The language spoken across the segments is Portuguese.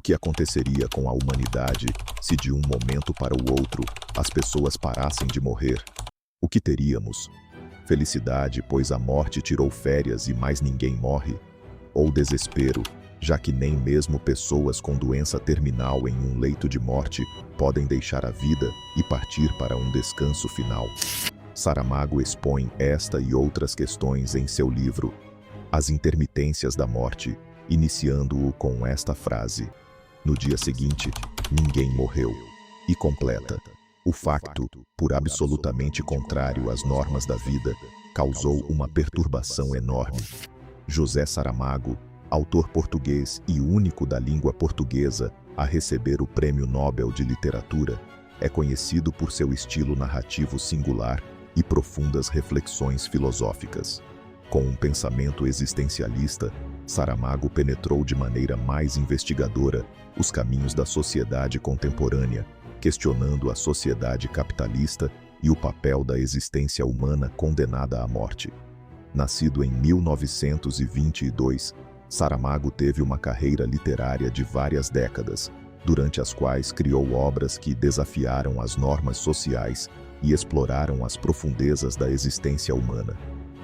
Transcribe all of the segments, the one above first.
que aconteceria com a humanidade se de um momento para o outro as pessoas parassem de morrer? O que teríamos? Felicidade, pois a morte tirou férias e mais ninguém morre? Ou desespero, já que nem mesmo pessoas com doença terminal em um leito de morte podem deixar a vida e partir para um descanso final? Saramago expõe esta e outras questões em seu livro As Intermitências da Morte, iniciando-o com esta frase: no dia seguinte, ninguém morreu. E completa: o facto, por absolutamente contrário às normas da vida, causou uma perturbação enorme. José Saramago, autor português e único da língua portuguesa a receber o Prêmio Nobel de Literatura, é conhecido por seu estilo narrativo singular e profundas reflexões filosóficas. Com um pensamento existencialista, Saramago penetrou de maneira mais investigadora os caminhos da sociedade contemporânea, questionando a sociedade capitalista e o papel da existência humana condenada à morte. Nascido em 1922, Saramago teve uma carreira literária de várias décadas, durante as quais criou obras que desafiaram as normas sociais e exploraram as profundezas da existência humana.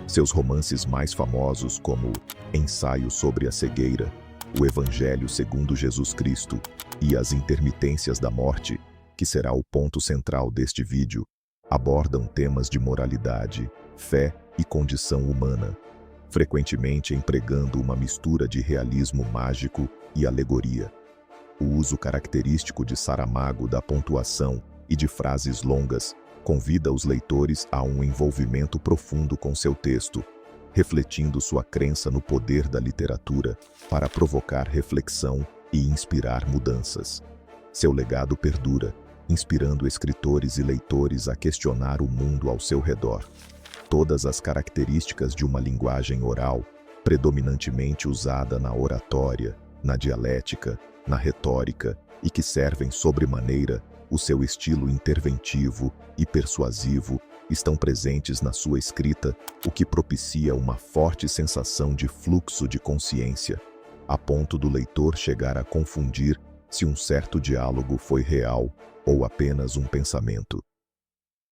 Seus romances mais famosos, como Ensaio sobre a Cegueira, O Evangelho segundo Jesus Cristo e As Intermitências da Morte, que será o ponto central deste vídeo, abordam temas de moralidade, fé e condição humana, frequentemente empregando uma mistura de realismo mágico e alegoria. O uso característico de Saramago da pontuação e de frases longas convida os leitores a um envolvimento profundo com seu texto, refletindo sua crença no poder da literatura para provocar reflexão e inspirar mudanças. Seu legado perdura, inspirando escritores e leitores a questionar o mundo ao seu redor. Todas as características de uma linguagem oral, predominantemente usada na oratória, na dialética, na retórica e que servem sobremaneira o seu estilo interventivo e persuasivo, estão presentes na sua escrita, o que propicia uma forte sensação de fluxo de consciência, a ponto do leitor chegar a confundir se um certo diálogo foi real ou apenas um pensamento.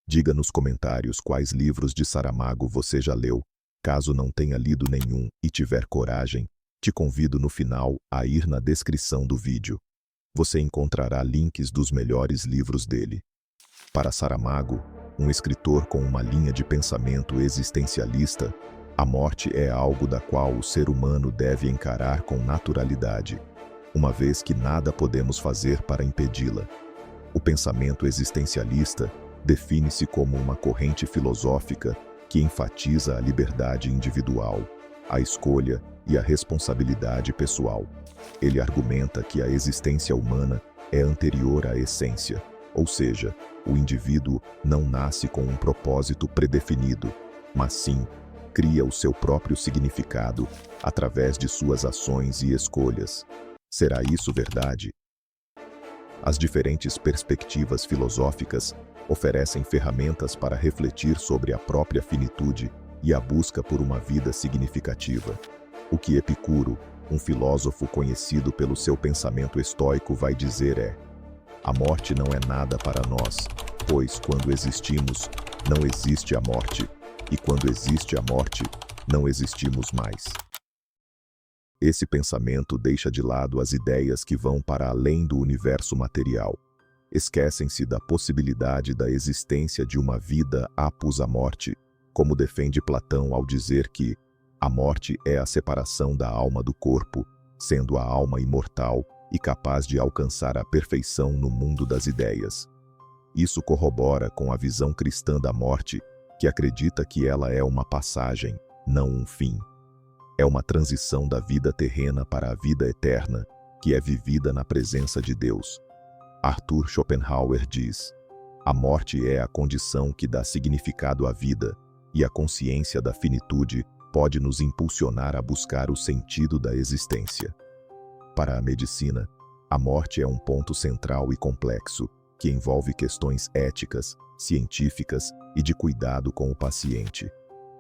Diga nos comentários quais livros de Saramago você já leu. Caso não tenha lido nenhum e tiver coragem, te convido no final a ir na descrição do vídeo. Você encontrará links dos melhores livros dele. Para Saramago, um escritor com uma linha de pensamento existencialista, a morte é algo da qual o ser humano deve encarar com naturalidade, uma vez que nada podemos fazer para impedi-la. O pensamento existencialista define-se como uma corrente filosófica que enfatiza a liberdade individual, a escolha e a responsabilidade pessoal. Ele argumenta que a existência humana é anterior à essência, ou seja, o indivíduo não nasce com um propósito predefinido, mas sim cria o seu próprio significado através de suas ações e escolhas. Será isso verdade? As diferentes perspectivas filosóficas oferecem ferramentas para refletir sobre a própria finitude e a busca por uma vida significativa. O que Epicuro, um filósofo conhecido pelo seu pensamento estoico, vai dizer é: a morte não é nada para nós, pois quando existimos, não existe a morte, e quando existe a morte, não existimos mais. Esse pensamento deixa de lado as ideias que vão para além do universo material. Esquecem-se da possibilidade da existência de uma vida após a morte, como defende Platão ao dizer que a morte é a separação da alma do corpo, sendo a alma imortal e capaz de alcançar a perfeição no mundo das ideias. Isso corrobora com a visão cristã da morte, que acredita que ela é uma passagem, não um fim. É uma transição da vida terrena para a vida eterna, que é vivida na presença de Deus. Arthur Schopenhauer diz: a morte é a condição que dá significado à vida, e a consciência da finitude pode nos impulsionar a buscar o sentido da existência. Para a medicina, a morte é um ponto central e complexo, que envolve questões éticas, científicas e de cuidado com o paciente.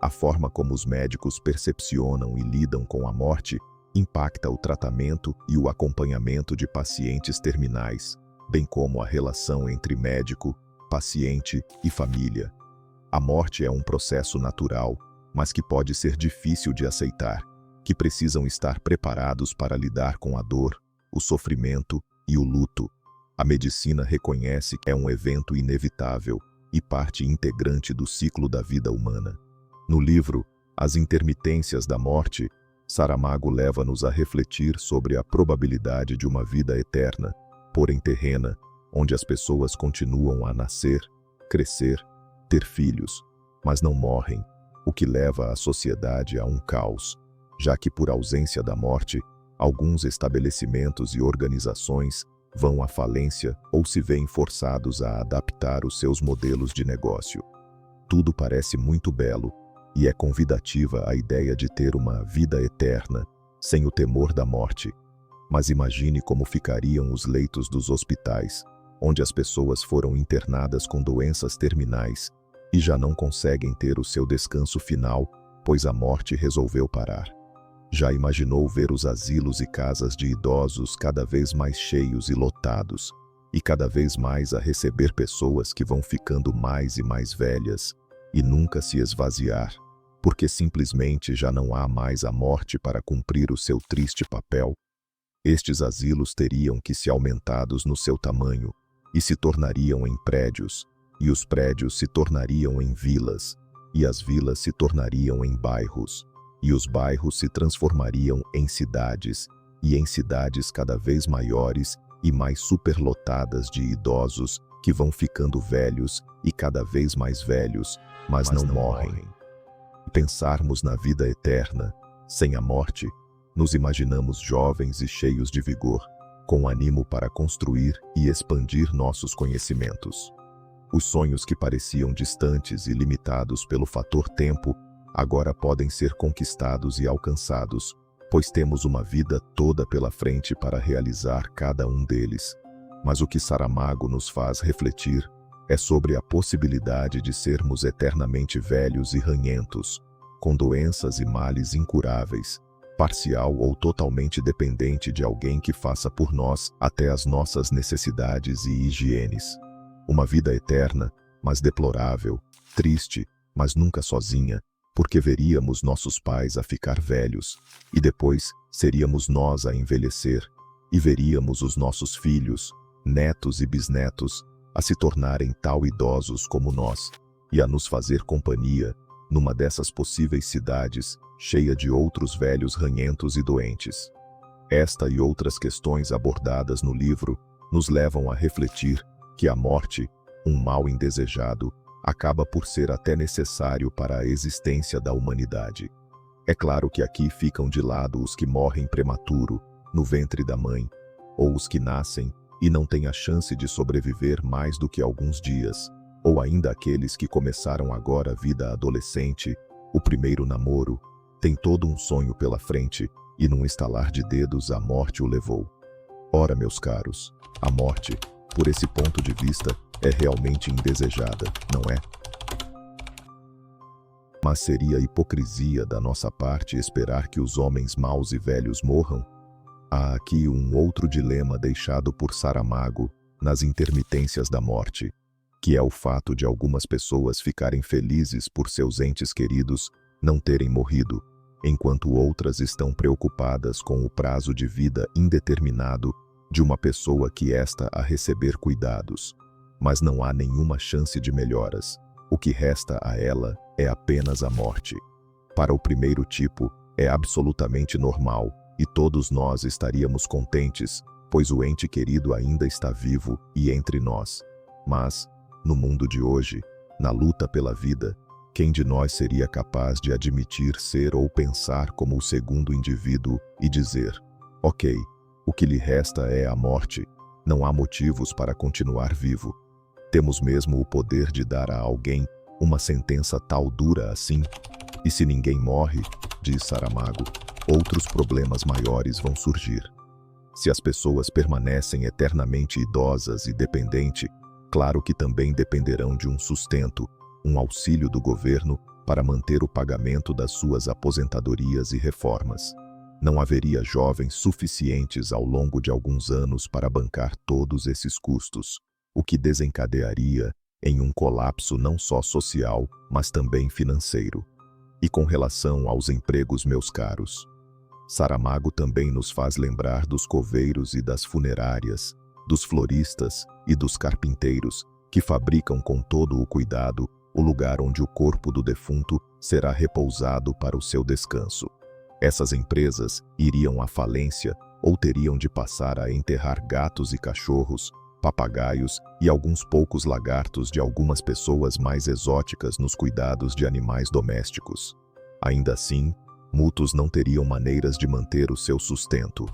A forma como os médicos percepcionam e lidam com a morte Impacta o tratamento e o acompanhamento de pacientes terminais, bem como a relação entre médico, paciente e família. A morte é um processo natural, mas que pode ser difícil de aceitar, que precisam estar preparados para lidar com a dor, o sofrimento e o luto. A medicina reconhece que é um evento inevitável e parte integrante do ciclo da vida humana. No livro As Intermitências da Morte, Saramago leva-nos a refletir sobre a probabilidade de uma vida eterna, porém terrena, onde as pessoas continuam a nascer, crescer, ter filhos, mas não morrem, o que leva a sociedade a um caos, já que por ausência da morte, alguns estabelecimentos e organizações vão à falência ou se veem forçados a adaptar os seus modelos de negócio. Tudo parece muito belo, e é convidativa a ideia de ter uma vida eterna, sem o temor da morte. Mas imagine como ficariam os leitos dos hospitais, onde as pessoas foram internadas com doenças terminais e já não conseguem ter o seu descanso final, pois a morte resolveu parar. Já imaginou ver os asilos e casas de idosos cada vez mais cheios e lotados, e cada vez mais a receber pessoas que vão ficando mais e mais velhas, e nunca se esvaziar, porque simplesmente já não há mais a morte para cumprir o seu triste papel? Estes asilos teriam que ser aumentados no seu tamanho, e se tornariam em prédios, e os prédios se tornariam em vilas, e as vilas se tornariam em bairros, e os bairros se transformariam em cidades, e em cidades cada vez maiores e mais superlotadas de idosos que vão ficando velhos e cada vez mais velhos, mas não morrem. Pensarmos na vida eterna, sem a morte, nos imaginamos jovens e cheios de vigor, com ânimo para construir e expandir nossos conhecimentos. Os sonhos que pareciam distantes e limitados pelo fator tempo, agora podem ser conquistados e alcançados, pois temos uma vida toda pela frente para realizar cada um deles. Mas o que Saramago nos faz refletir é sobre a possibilidade de sermos eternamente velhos e ranhentos, com doenças e males incuráveis, parcial ou totalmente dependente de alguém que faça por nós até as nossas necessidades e higienes. Uma vida eterna, mas deplorável, triste, mas nunca sozinha, porque veríamos nossos pais a ficar velhos, e depois seríamos nós a envelhecer, e veríamos os nossos filhos, netos e bisnetos a se tornarem tal idosos como nós, e a nos fazer companhia numa dessas possíveis cidades, cheia de outros velhos ranhentos e doentes. Esta e outras questões abordadas no livro nos levam a refletir que a morte, um mal indesejado, acaba por ser até necessário para a existência da humanidade. É claro que aqui ficam de lado os que morrem prematuro, no ventre da mãe, ou os que nascem e não têm a chance de sobreviver mais do que alguns dias, ou ainda aqueles que começaram agora a vida adolescente, o primeiro namoro, tem todo um sonho pela frente, e num estalar de dedos a morte o levou. Ora, meus caros, a morte, por esse ponto de vista, é realmente indesejada, não é? Mas seria hipocrisia da nossa parte esperar que os homens maus e velhos morram? Há aqui um outro dilema deixado por Saramago nas Intermitências da Morte, que é o fato de algumas pessoas ficarem felizes por seus entes queridos não terem morrido, enquanto outras estão preocupadas com o prazo de vida indeterminado de uma pessoa que está a receber cuidados. Mas não há nenhuma chance de melhoras. O que resta a ela é apenas a morte. Para o primeiro tipo, é absolutamente normal, e todos nós estaríamos contentes, pois o ente querido ainda está vivo e entre nós. Mas, no mundo de hoje, na luta pela vida, quem de nós seria capaz de admitir ser ou pensar como o segundo indivíduo e dizer: ok, o que lhe resta é a morte, não há motivos para continuar vivo. Temos mesmo o poder de dar a alguém uma sentença tal dura assim? E se ninguém morre, diz Saramago, outros problemas maiores vão surgir. Se as pessoas permanecem eternamente idosas e dependentes, claro que também dependerão de um sustento, um auxílio do governo para manter o pagamento das suas aposentadorias e reformas. Não haveria jovens suficientes ao longo de alguns anos para bancar todos esses custos, o que desencadearia em um colapso não só social, mas também financeiro. E com relação aos empregos, meus caros, Saramago também nos faz lembrar dos coveiros e das funerárias, dos floristas e dos carpinteiros, que fabricam com todo o cuidado o lugar onde o corpo do defunto será repousado para o seu descanso. Essas empresas iriam à falência ou teriam de passar a enterrar gatos e cachorros, papagaios e alguns poucos lagartos de algumas pessoas mais exóticas nos cuidados de animais domésticos. Ainda assim, muitos não teriam maneiras de manter o seu sustento.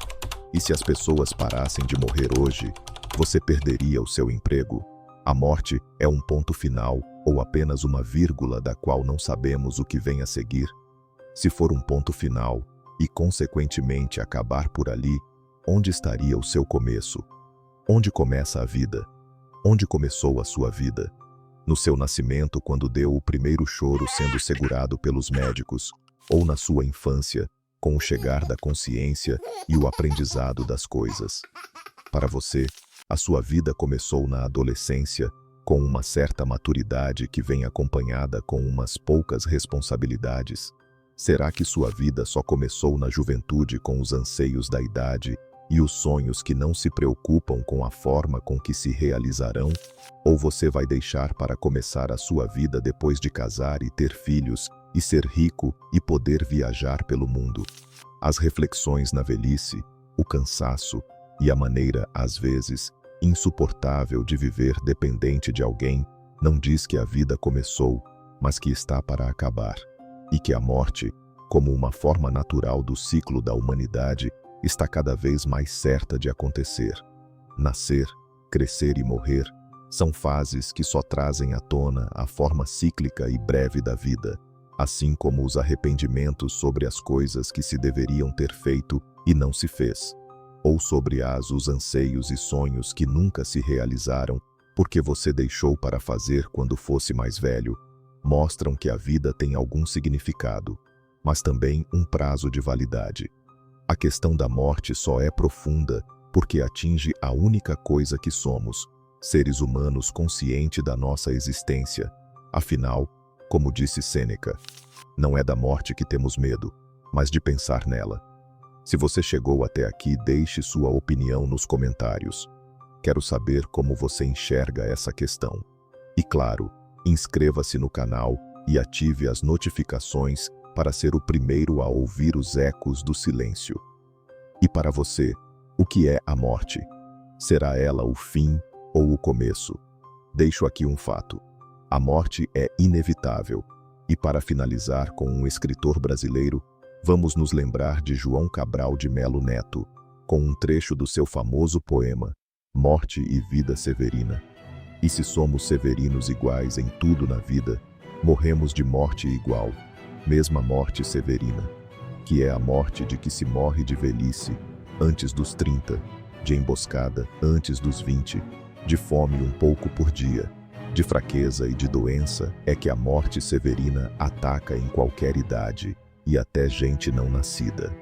E se as pessoas parassem de morrer hoje, você perderia o seu emprego. A morte é um ponto final ou apenas uma vírgula da qual não sabemos o que vem a seguir. Se for um ponto final e, consequentemente, acabar por ali, onde estaria o seu começo? Onde começa a vida? Onde começou a sua vida? No seu nascimento, quando deu o primeiro choro sendo segurado pelos médicos, ou na sua infância, com o chegar da consciência e o aprendizado das coisas. Para você, a sua vida começou na adolescência, com uma certa maturidade que vem acompanhada com umas poucas responsabilidades. Será que sua vida só começou na juventude com os anseios da idade e os sonhos que não se preocupam com a forma com que se realizarão? Ou você vai deixar para começar a sua vida depois de casar e ter filhos, e ser rico e poder viajar pelo mundo? As reflexões na velhice, o cansaço e a maneira, às vezes, insuportável de viver dependente de alguém, não diz que a vida começou, mas que está para acabar. E que a morte, como uma forma natural do ciclo da humanidade, está cada vez mais certa de acontecer. Nascer, crescer e morrer são fases que só trazem à tona a forma cíclica e breve da vida, assim como os arrependimentos sobre as coisas que se deveriam ter feito e não se fez, ou sobre os anseios e sonhos que nunca se realizaram porque você deixou para fazer quando fosse mais velho, mostram que a vida tem algum significado, mas também um prazo de validade. A questão da morte só é profunda porque atinge a única coisa que somos, seres humanos conscientes da nossa existência. Afinal, como disse Sêneca, não é da morte que temos medo, mas de pensar nela. Se você chegou até aqui, deixe sua opinião nos comentários. Quero saber como você enxerga essa questão. E claro, inscreva-se no canal e ative as notificações para ser o primeiro a ouvir os ecos do silêncio. E para você, o que é a morte? Será ela o fim ou o começo? Deixo aqui um fato. A morte é inevitável. E para finalizar com um escritor brasileiro, vamos nos lembrar de João Cabral de Melo Neto, com um trecho do seu famoso poema Morte e Vida Severina. E se somos severinos iguais em tudo na vida, morremos de morte igual, mesma morte severina, que é a morte de que se morre de velhice, antes dos 30, de emboscada, antes dos 20, de fome um pouco por dia, de fraqueza e de doença, é que a morte severina ataca em qualquer idade, e até gente não nascida.